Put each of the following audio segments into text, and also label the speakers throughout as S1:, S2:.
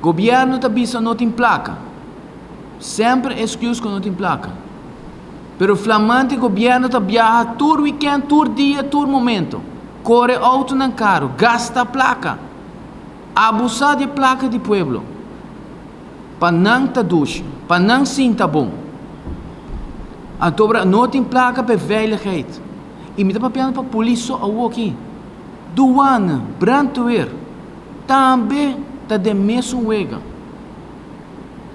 S1: Governo está bisa não tem placa. Sempre excuse que não tem placa. Pero o flamante governo está viaja todo weekend, todo dia, todo momento. Corre auto na carro, gasta placa. Abusar de placa de pueblo. Para não tá duche, para não sinta bom. Então, não tem placa para veiligheid. E me dá papel para a polícia aqui. Douane, brandweer, também está de mesmo wega.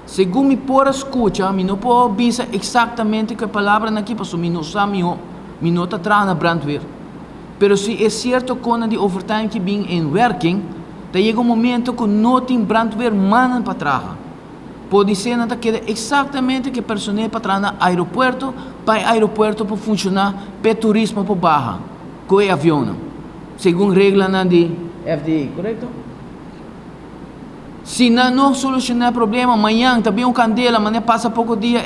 S1: Segundo me por escuta, me não posso ouvir exatamente que palavra aqui, porque me não sabe, me não está atrás na brandweer. Pero se é certo quando de overtime que vem em working, chega um momento que não tem brandweer mannen para trás. Pode ser que exatamente que personal para trás no aeroporto, para aeroporto para funcionar, para turismo para barra, com o avião. Segundo regra de FDA, correto? Se não solucionar o problema, amanhã também candela, mas passa pouco dia,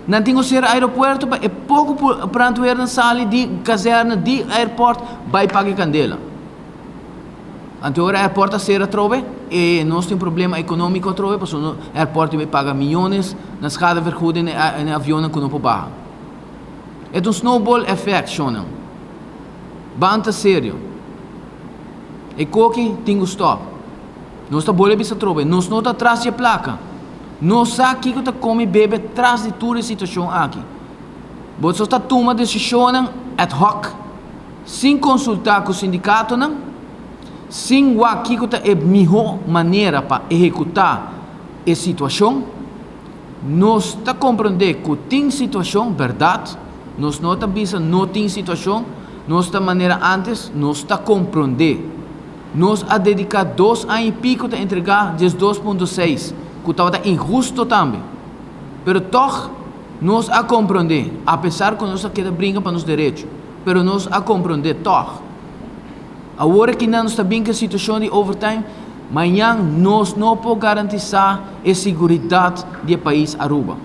S1: não tem que ser aeroporto, é pouco brandweer na sala de caserna, de aeroporto, vai pagar candela. Então, o aeroporto será trove, e nós temos problema econômico trove, porque o aeroporto vai pagar milhões na schadevergoeding no avião que não pode pagar. É um snowball effect, Shona. Banta sério. E coque tem que stop. Nós está bolha bisa trove, nós não está atrás de placa. Nós sabe que está come bebe atrás de toda a situação aqui. Você está tomando decisão ad hoc, sem consultar com o sindicato, sem o que é a melhor maneira para executar a situação. Nós está compreendendo que tem situação, verdade. Nós não está bisa não tem situação. Nós está maneira antes, nós está compreendendo. Nós a dedicar 2 anos e pico para entregar 2.6, que estava injusto também. Pero toch, nós a compreender, apesar que nós queda brinca para nos direitos, pero nós a compreender toch. Agora que não está bem que a situação de overtime, amanhã nós não podemos garantizar a segurança do país Aruba.